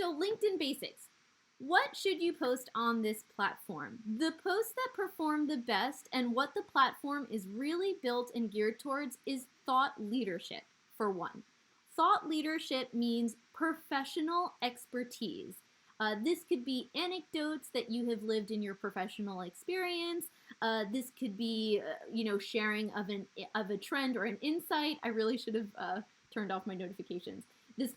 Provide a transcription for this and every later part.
So LinkedIn basics. What should you post on this platform? The posts that perform the best and what the platform is really built and geared towards is thought leadership, for one. Thought leadership means professional expertise. This could be anecdotes that you have lived in your professional experience. This could be, sharing of a trend or an insight. I really should have turned off my notifications. This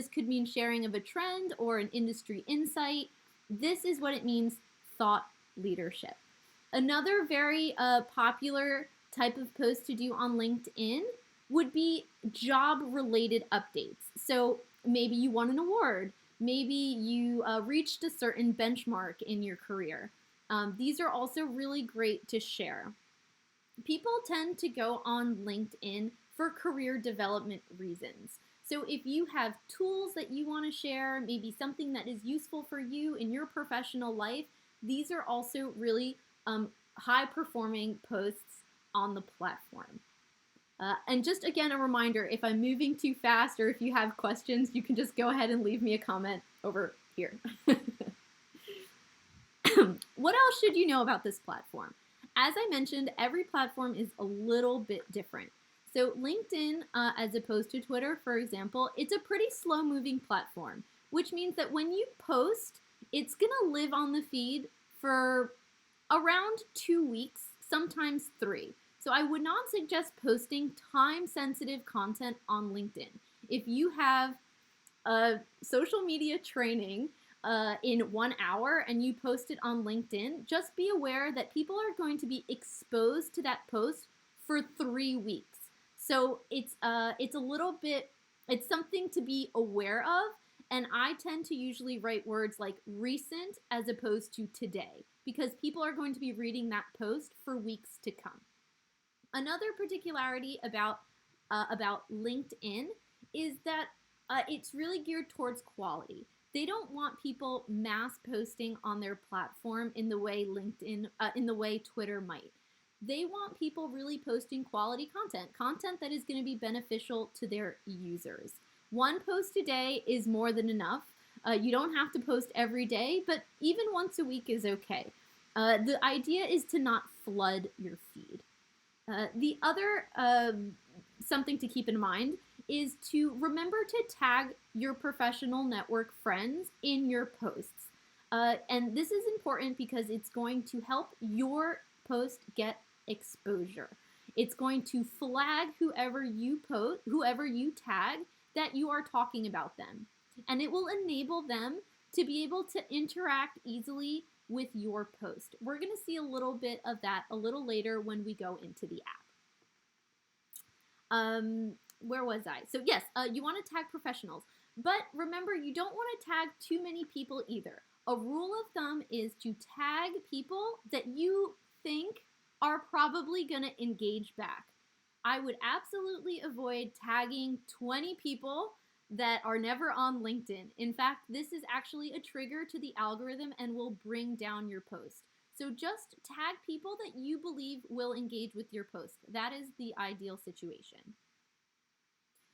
could mean sharing of a trend or an industry insight. This is what it means, thought leadership. Another very popular type of post to do on LinkedIn would be job-related updates. So maybe you won an award. Maybe you reached a certain benchmark in your career. These are also really great to share. People tend to go on LinkedIn for career development reasons. So if you have tools that you want to share, maybe something that is useful for you in your professional life, these are also really high-performing posts on the platform. And just again, a reminder, if I'm moving too fast or if you have questions, you can just go ahead and leave me a comment over here. What else should you know about this platform? As I mentioned, every platform is a little bit different. So LinkedIn, as opposed to Twitter, for example, it's a pretty slow-moving platform, which means that when you post, it's going to live on the feed for around 2 weeks, sometimes 3. So I would not suggest posting time-sensitive content on LinkedIn. If you have a social media training in 1 hour and you post it on LinkedIn, just be aware that people are going to be exposed to that post for 3 weeks. So it's a little bit, it's something to be aware of, and I tend to usually write words like recent as opposed to today, because people are going to be reading that post for weeks to come. Another particularity about LinkedIn is that it's really geared towards quality. They don't want people mass posting on their platform in the way in the way Twitter might. They want people really posting quality content that is going to be beneficial to their users. 1 post a day is more than enough. You don't have to post every day, but even once a week is okay. The idea is to not flood your feed. The other something to keep in mind is to remember to tag your professional network friends in your posts. And this is important because it's going to help your post get exposure. It's going to flag whoever you tag that you are talking about them. And it will enable them to be able to interact easily with your post. We're going to see a little bit of that a little later when we go into the app. Where was I? So yes, you want to tag professionals, but remember, you don't want to tag too many people either. A rule of thumb is to tag people that you think are probably going to engage back. I would absolutely avoid tagging 20 people that are never on LinkedIn. In fact, this is actually a trigger to the algorithm and will bring down your post. So just tag people that you believe will engage with your post. That is the ideal situation.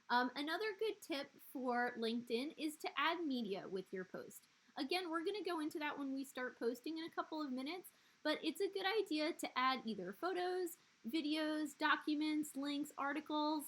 Another good tip for LinkedIn is to add media with your post. Again, we're going to go into that when we start posting in a couple of minutes, but it's a good idea to add either photos, videos, documents, links, articles.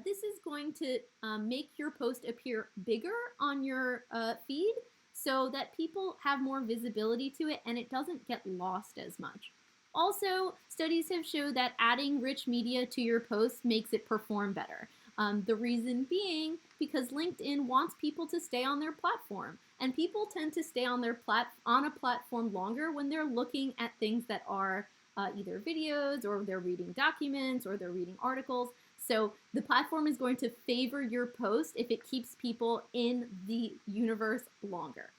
This is going to make your post appear bigger on your feed so that people have more visibility to it and it doesn't get lost as much. Also, studies have shown that adding rich media to your post makes it perform better. The reason being because LinkedIn wants people to stay on their platform, and people tend to stay on a platform longer when they're looking at things that are either videos, or they're reading documents, or they're reading articles. So the platform is going to favor your post if it keeps people in the universe longer.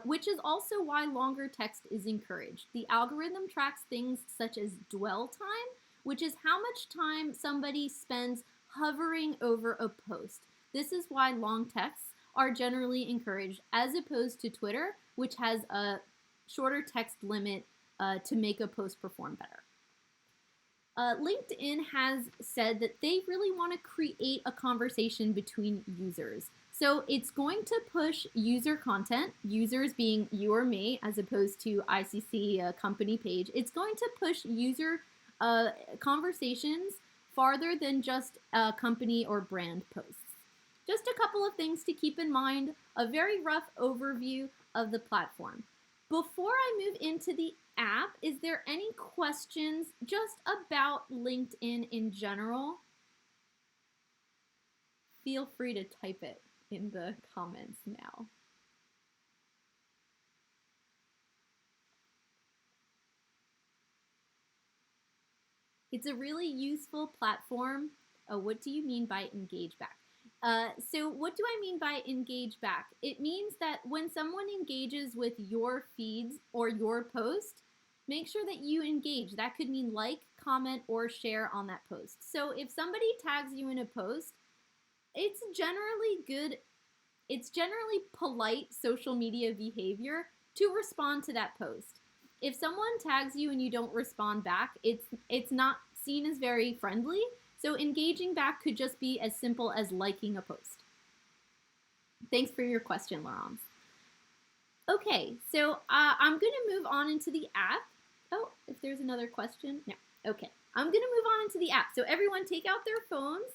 Which is also why longer text is encouraged. The algorithm tracks things such as dwell time, which is how much time somebody spends hovering over a post. This is why long texts are generally encouraged, as opposed to Twitter, which has a shorter text limit to make a post perform better. LinkedIn has said that they really want to create a conversation between users. So it's going to push user content, users being you or me, as opposed to ICC company page. It's going to push user conversations farther than just company or brand posts. Just a couple of things to keep in mind, a very rough overview of the platform. Before I move into the app, is there any questions just about LinkedIn in general? Feel free to type it in the comments now. It's a really useful platform. Oh, what do you mean by engage back? So what do I mean by engage back? It means that when someone engages with your feeds or your post, make sure that you engage. That could mean like, comment, or share on that post. So if somebody tags you in a post, it's generally polite social media behavior to respond to that post. If someone tags you and you don't respond back, it's not seen as very friendly. So engaging back could just be as simple as liking a post. Thanks for your question, Laurence. Okay, so I'm going to move on into the app. Oh, if there's another question. No. Okay, I'm going to move on into the app. So everyone take out their phones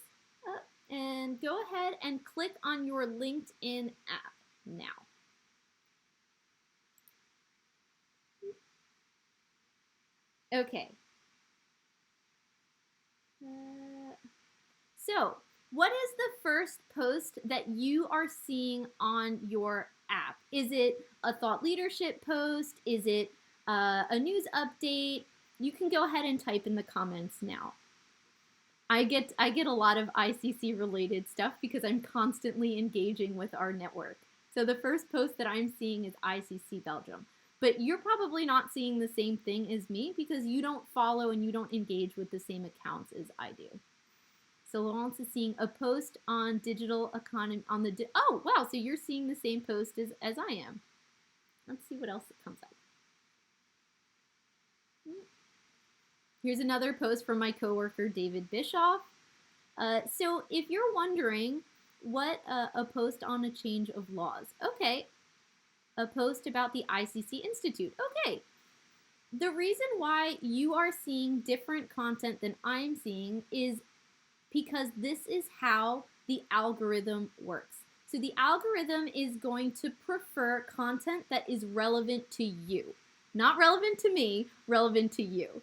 and go ahead and click on your LinkedIn app now. Okay. So, what is the first post that you are seeing on your app? Is it a thought leadership post? Is it a news update? You can go ahead and type in the comments now. I get a lot of ICC related stuff because I'm constantly engaging with our network. So the first post that I'm seeing is ICC Belgium. But you're probably not seeing the same thing as me because you don't follow and you don't engage with the same accounts as I do. So Laurence is seeing a post on digital economy on the, oh wow, so you're seeing the same post as I am. Let's see what else comes up. Here's another post from my coworker, David Bischoff. So if you're wondering what a post on a change of laws, okay, a post about the ICC Institute, okay. The reason why you are seeing different content than I'm seeing is because this is how the algorithm works. So the algorithm is going to prefer content that is relevant to you. Not relevant to me, relevant to you.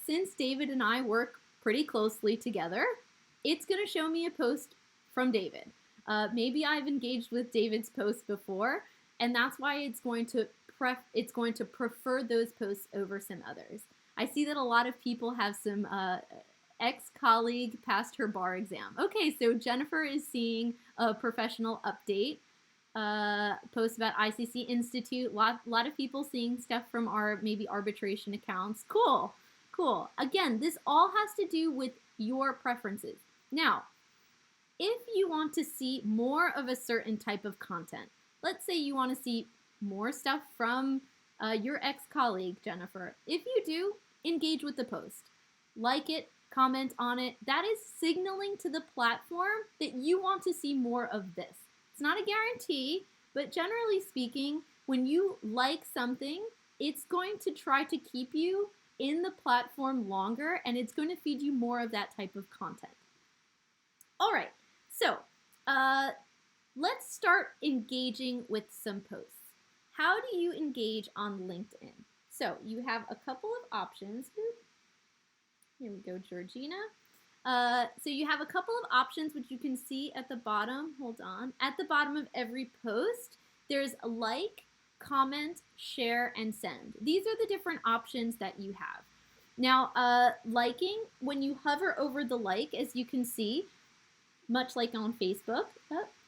Since David and I work pretty closely together, it's going to show me a post from David. Maybe I've engaged with David's post before, and that's why it's going to prefer those posts over some others. I see that a lot of people have some ex-colleague passed her bar exam. Okay, so Jennifer is seeing a professional update post about ICC Institute. Lot of people seeing stuff from our maybe arbitration accounts. Cool. Again, this all has to do with your preferences. Now, if you want to see more of a certain type of content, let's say you want to see more stuff from your ex-colleague, Jennifer. If you do, engage with the post. Like it, comment on it. That is signaling to the platform that you want to see more of this. It's not a guarantee, but generally speaking, when you like something, it's going to try to keep you in the platform longer, and it's going to feed you more of that type of content. All right, so let's start engaging with some posts. How do you engage on LinkedIn? So you have a couple of options. Here we go, Georgina. So you have a couple of options which you can see at the bottom. Hold on. At the bottom of every post, there's a like, comment, share, and send. These are the different options that you have. Now, liking, when you hover over the like, as you can see, much like on Facebook,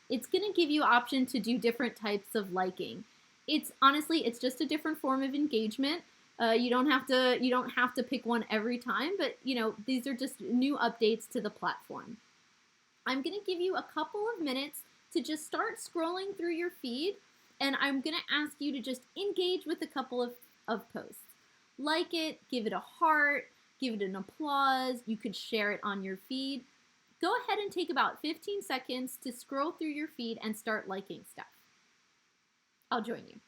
it's going to give you option to do different types of liking. It's honestly, it's just a different form of engagement. You don't have to pick one every time, but these are just new updates to the platform. I'm going to give you a couple of minutes to just start scrolling through your feed, and I'm going to ask you to just engage with a couple of posts. Like it, give it a heart, give it an applause. You could share it on your feed. go ahead and take about 15 seconds to scroll through your feed and start liking stuff. I'll join you.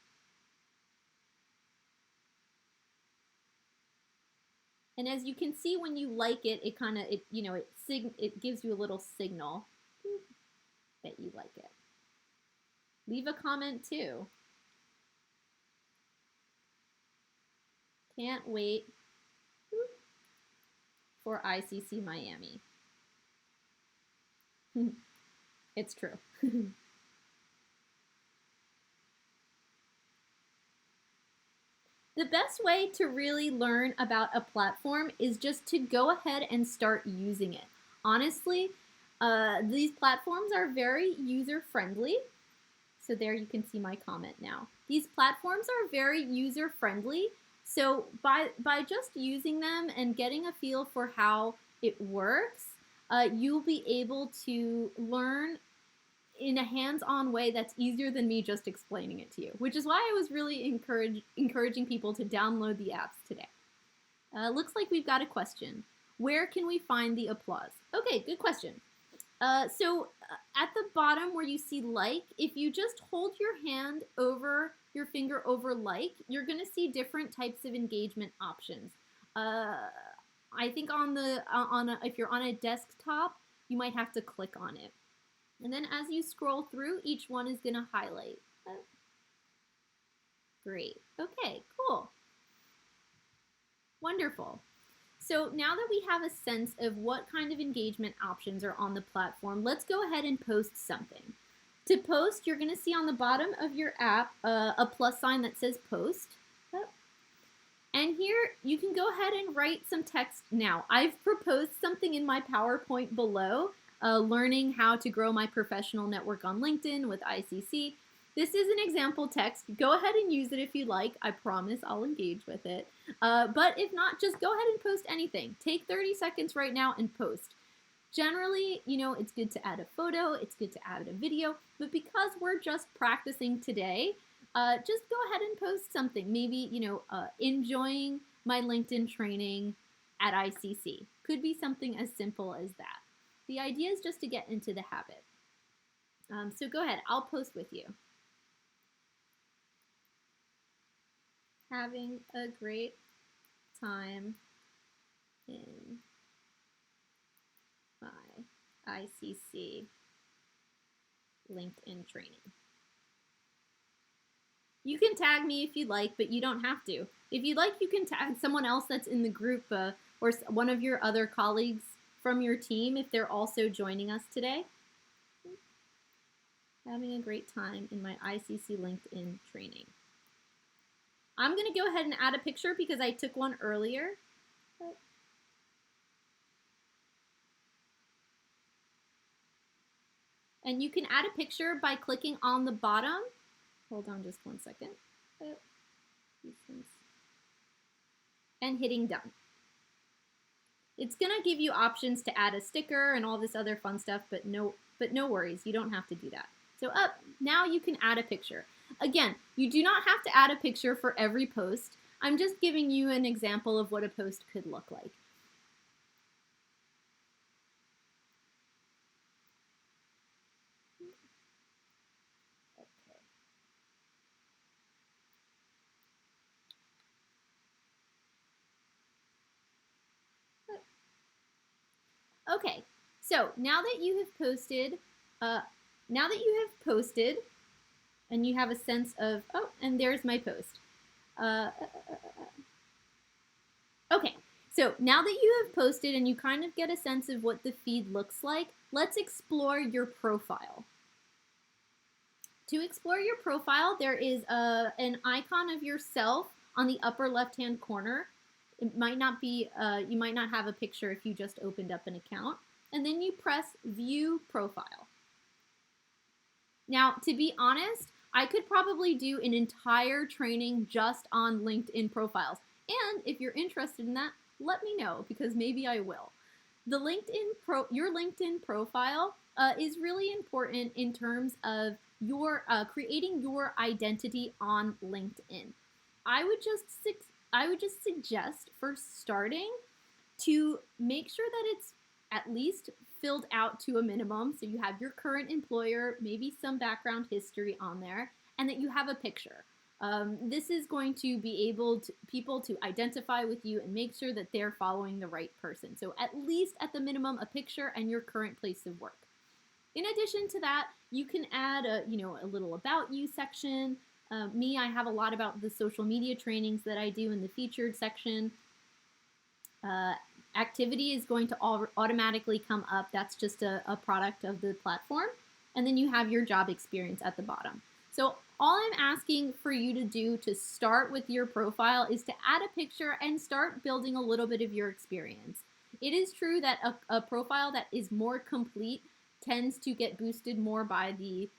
And as you can see, when you like it, it gives you a little signal that you like it. Leave a comment too. Can't wait for ICC Miami. It's true. The best way to really learn about a platform is just to go ahead and start using it. Honestly, these platforms are very user-friendly. So there you can see my comment now. These platforms are very user-friendly. So by just using them and getting a feel for how it works, you'll be able to learn in a hands-on way that's easier than me just explaining it to you, which is why I was really encouraging people to download the apps today. Looks like we've got a question. Where can we find the applause? Okay, good question. So at the bottom where you see like, if you just hold your hand over your finger over like, you're gonna see different types of engagement options. I think if you're on a desktop, you might have to click on it. And then as you scroll through, each one is gonna highlight. Great, okay, cool. Wonderful. So now that we have a sense of what kind of engagement options are on the platform, let's go ahead and post something. To post, you're gonna see on the bottom of your app a plus sign that says post. And here you can go ahead and write some text now. I've proposed something in my PowerPoint below, learning how to grow my professional network on LinkedIn with ICC. This is an example text. Go ahead and use it if you like. I promise I'll engage with it. But if not, just go ahead and post anything. Take 30 seconds right now and post. Generally, it's good to add a photo, it's good to add a video, but because we're just practicing today, just go ahead and post something. Maybe, enjoying my LinkedIn training at ICC. Could be something as simple as that. The idea is just to get into the habit. So go ahead, I'll post with you. Having a great time in my ICC LinkedIn training. You can tag me if you like, but you don't have to. If you like, you can tag someone else that's in the group or one of your other colleagues from your team if they're also joining us today. Having a great time in my ICC LinkedIn training. I'm going to go ahead and add a picture because I took one earlier. And you can add a picture by clicking on the bottom. Hold on just one second. And hitting done. It's going to give you options to add a sticker and all this other fun stuff, but no worries, you don't have to do that. So now you can add a picture. Again, you do not have to add a picture for every post. I'm just giving you an example of what a post could look like. Okay, so now that you have posted, and you have a sense of, oh, and there's my post. Okay, so now that you have posted and you kind of get a sense of what the feed looks like, let's explore your profile. To explore your profile, there is an icon of yourself on the upper left-hand corner. It might not be, you might not have a picture if you just opened up an account. And then you press View Profile. Now, to be honest, I could probably do an entire training just on LinkedIn profiles. And if you're interested in that, let me know because maybe I will. Your LinkedIn profile is really important in terms of your creating your identity on LinkedIn. I would just suggest for starting to make sure that it's at least filled out to a minimum. So you have your current employer, maybe some background history on there, and that you have a picture. This is going to be able to people to identify with you and make sure that they're following the right person. So at least at the minimum, a picture and your current place of work. In addition to that, you can add a little about you section. I have a lot about the social media trainings that I do in the featured section. Activity is going to automatically come up. That's just a product of the platform. And then you have your job experience at the bottom. So all I'm asking for you to do to start with your profile is to add a picture and start building a little bit of your experience. It is true that a profile that is more complete tends to get boosted more by the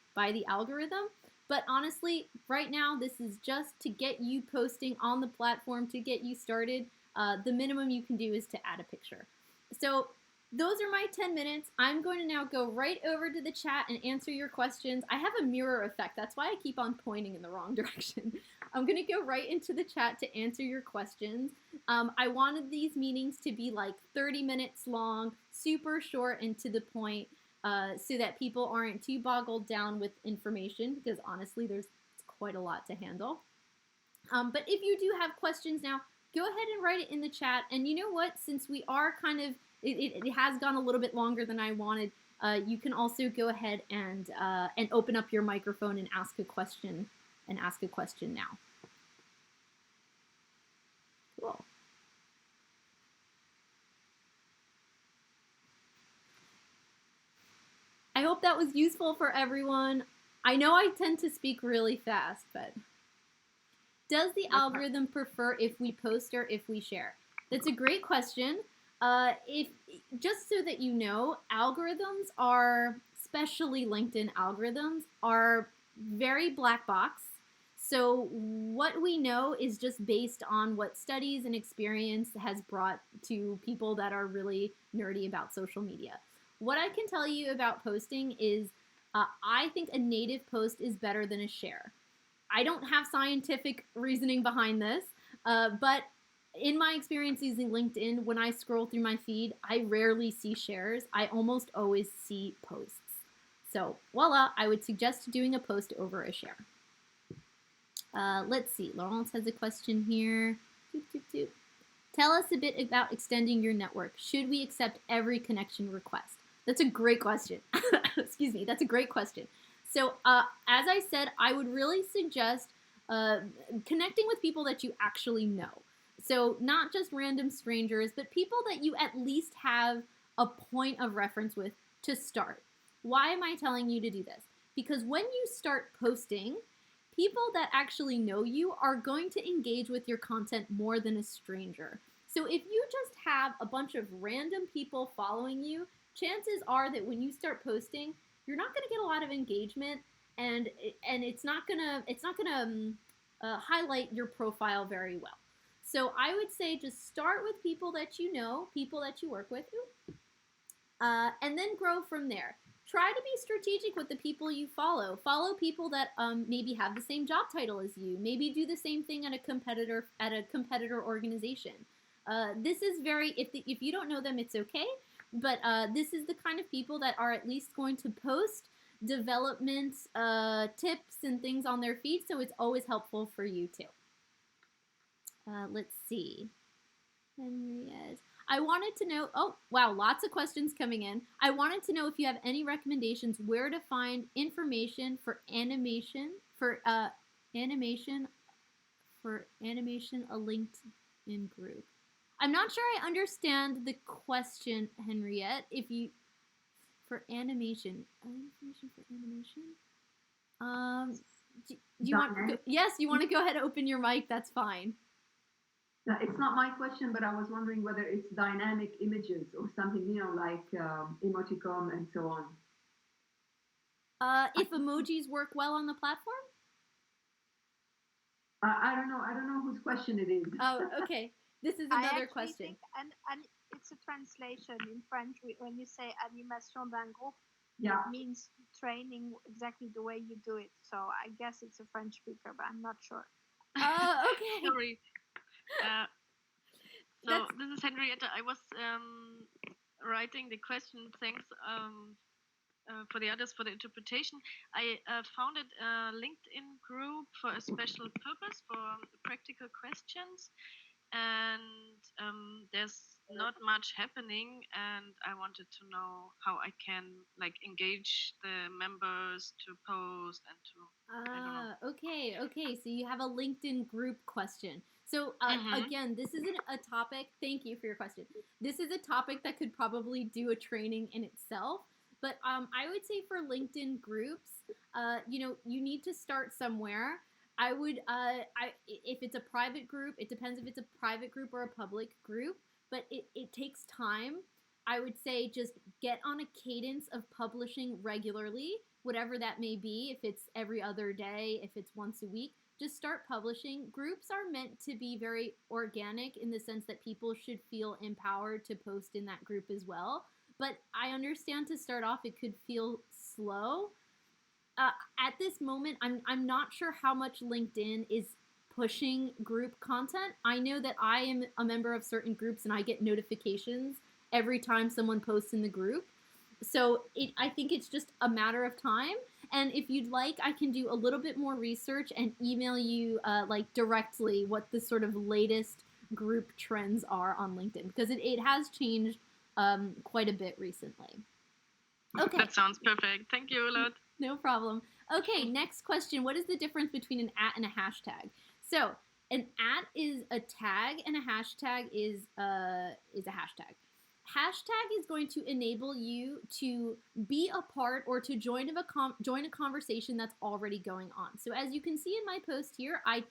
algorithm. But honestly, right now, this is just to get you posting on the platform, to get you started. The minimum you can do is to add a picture. So those are my 10 minutes. I'm going to now go right over to the chat and answer your questions. I have a mirror effect. That's why I keep on pointing in the wrong direction. I'm going to go right into the chat to answer your questions. I wanted these meetings to be like 30 minutes long, super short and to the point, so that people aren't too boggled down with information, because honestly, there's quite a lot to handle. But if you do have questions now, go ahead and write it in the chat. And you know what? Since we are kind of, it has gone a little bit longer than I wanted, you can also go ahead and open up your microphone and ask a question now. Cool. I hope that was useful for everyone. I know I tend to speak really fast, but does the algorithm prefer if we post or if we share? That's a great question. Just so that you know, algorithms are, especially LinkedIn algorithms, are very black box. So what we know is just based on what studies and experience has brought to people that are really nerdy about social media. What I can tell you about posting is I think a native post is better than a share. I don't have scientific reasoning behind this, but in my experience using LinkedIn, when I scroll through my feed, I rarely see shares. I almost always see posts. So voila, I would suggest doing a post over a share. Let's see, Laurence has a question here. Tell us a bit about extending your network. Should we accept every connection request? That's a great question. Excuse me, that's a great question. So as I said, I would really suggest connecting with people that you actually know. So not just random strangers, but people that you at least have a point of reference with to start. Why am I telling you to do this? Because when you start posting, people that actually know you are going to engage with your content more than a stranger. So if you just have a bunch of random people following you, chances are that when you start posting, you're not going to get a lot of engagement, and it's not gonna highlight your profile very well. So I would say just start with people that you know, people that you work with, and then grow from there. Try to be strategic with the people you follow. Follow people that maybe have the same job title as you. Maybe do the same thing at a competitor organization. This is very, if you don't know them, it's okay. But this is the kind of people that are at least going to post development tips and things on their feed, so it's always helpful for you too. Let's see. Henriette. I wanted to know, oh wow, lots of questions coming in. I wanted to know if you have any recommendations where to find information for animation, a LinkedIn group. I'm not sure I understand the question, Henriette. If you, for animation, do you want, yes, you want to go ahead and open your mic, that's fine. No, it's not my question, but I was wondering whether it's dynamic images or something, like emoticon and so on. If emojis work well on the platform? I don't know whose question it is. Oh, okay. This is another question. Think, and it's a translation in French. When you say animation d'un groupe, yeah, it means training exactly the way you do it. So I guess it's a French speaker, but I'm not sure. Oh, okay. Sorry. So this is Henrietta. I was writing the question. Thanks for the others for the interpretation. I founded a LinkedIn group for a special purpose for practical questions, and there's not much happening, and I wanted to know how I can like engage the members to post and to Okay. So you have a LinkedIn group question. So again, this isn't a topic. Thank you for your question. This is a topic that could probably do a training in itself. But I would say for LinkedIn groups, you need to start somewhere. I would, if it's a private group, it depends if it's a private group or a public group, but it takes time. I would say just get on a cadence of publishing regularly, whatever that may be, if it's every other day, if it's once a week. Just start publishing. Groups are meant to be very organic in the sense that people should feel empowered to post in that group as well. But I understand to start off, it could feel slow. At this moment, I'm not sure how much LinkedIn is pushing group content. I know that I am a member of certain groups and I get notifications every time someone posts in the group. So I think it's just a matter of time. And if you'd like, I can do a little bit more research and email you directly what the sort of latest group trends are on LinkedIn, because it has changed quite a bit recently. Okay. That sounds perfect. Thank you a lot. No problem. Okay, next question. What is the difference between an @ and a hashtag? So an @ is a tag and a hashtag is a hashtag. Hashtag is going to enable you to be a part or to join a conversation that's already going on. So as you can see in my post here, I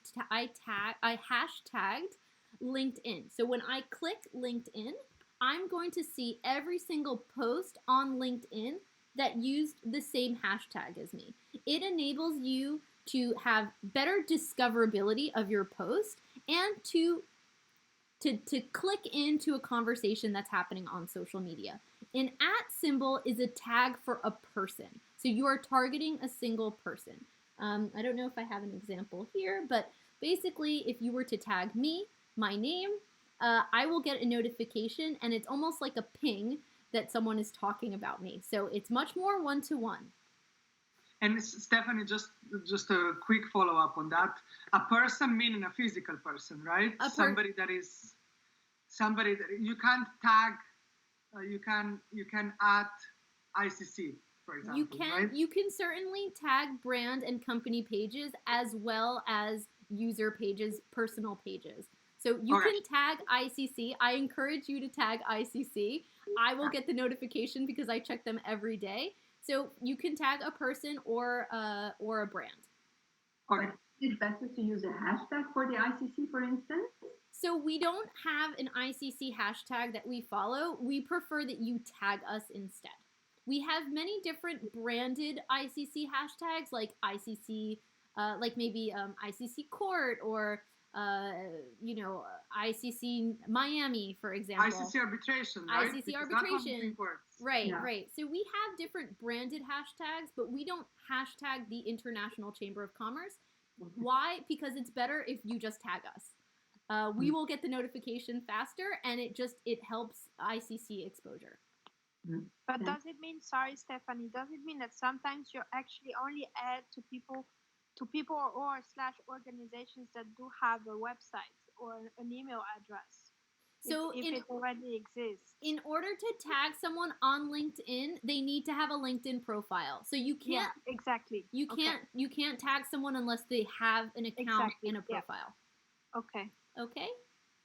hashtagged LinkedIn. So when I click LinkedIn, I'm going to see every single post on LinkedIn that used the same hashtag as me. It enables you to have better discoverability of your post and to click into a conversation that's happening on social media. An @ symbol is a tag for a person. So you are targeting a single person. I don't know if I have an example here, but basically if you were to tag me, my name, I will get a notification and it's almost like a ping that someone is talking about me. So it's much more one-to-one. And Stephanie, just a quick follow-up on that. A person meaning a physical person, right? Somebody that you can't tag, you can add ICC, for example. You can certainly tag brand and company pages as well as user pages, personal pages. So you can tag ICC. I encourage you to tag ICC. I will get the notification because I check them every day. So you can tag a person or a brand. Okay. Is it better to use a hashtag for the ICC, for instance? So we don't have an ICC hashtag that we follow. We prefer that you tag us instead. We have many different branded ICC hashtags, like ICC, like maybe ICC Court or ICC Miami, for example. ICC arbitration, right? ICC arbitration. Right, yeah. Right. So we have different branded hashtags, but we don't hashtag the International Chamber of Commerce. Why? Because it's better if you just tag us. We will get the notification faster, and it helps ICC exposure. But does it mean, sorry, Stephanie, does it mean that sometimes you actually only add to people or / organizations that do have a website or an email address? So if it already exists. In order to tag someone on LinkedIn, they need to have a LinkedIn profile. So you can't exactly. You can't tag someone unless they have an account and a profile. Yeah. Okay. Okay.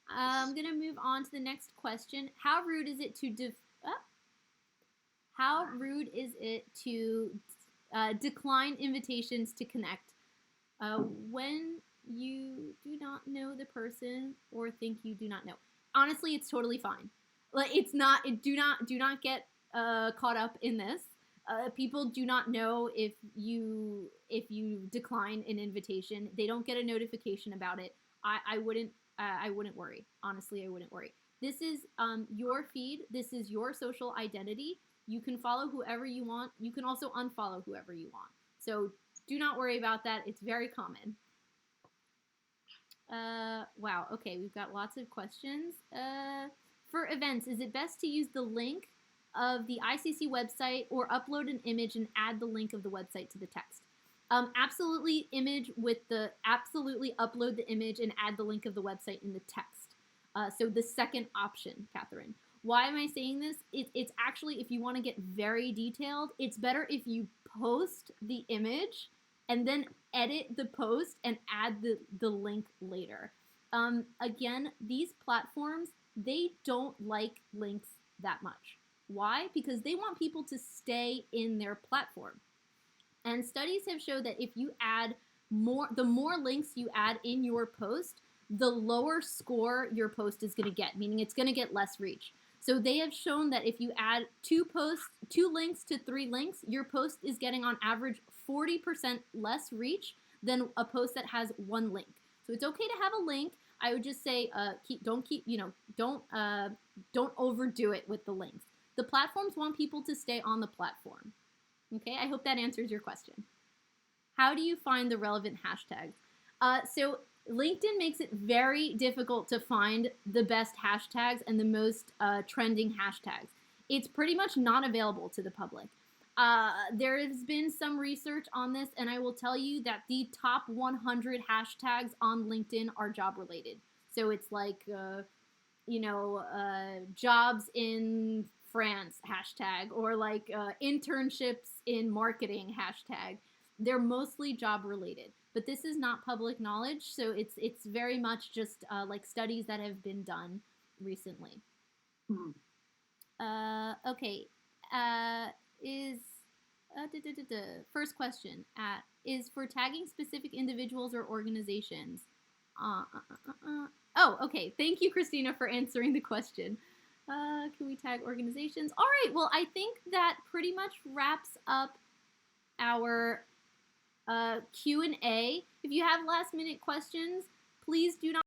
I'm gonna move on to the next question. How rude is it to decline invitations to connect when you do not know the person or think you do not know? Honestly, it's totally fine. Like do not get caught up in this. People do not know if you decline an invitation. They don't get a notification about it. I wouldn't worry. Honestly, I wouldn't worry. This is your feed. This is your social identity. You can follow whoever you want. You can also unfollow whoever you want. So do not worry about that. It's very common. Wow. Okay, we've got lots of questions. For events, is it best to use the link of the ICC website or upload an image and add the link of the website to the text. Absolutely upload the image and add the link of the website in the text. So the second option, Catherine. Why am I saying this? It's actually, if you want to get very detailed, it's better if you post the image and then edit the post and add the link later. Again, these platforms, they don't like links that much. Why? Because they want people to stay in their platform. And studies have showed that if you add the more links you add in your post, the lower score your post is going to get, meaning it's going to get less reach. So they have shown that if you add 2 links to 3 links, your post is getting on average 40% less reach than a post that has 1 link. So it's okay to have a link. I would just say don't overdo it with the links. The platforms want people to stay on the platform. Okay, I hope that answers your question. How do you find the relevant hashtags? So LinkedIn makes it very difficult to find the best hashtags and the most trending hashtags. It's pretty much not available to the public. There has been some research on this, and I will tell you that the top 100 hashtags on LinkedIn are job related. So it's like, jobs in France hashtag, or like internships in marketing hashtag. They're mostly job related, but this is not public knowledge, so it's very much just like studies that have been done recently. Okay, first question is for tagging specific individuals or organizations. Oh, okay. Thank you, Christina, for answering the question. Can we tag organizations? All right. Well, I think that pretty much wraps up our Q&A. If you have last minute questions, please do not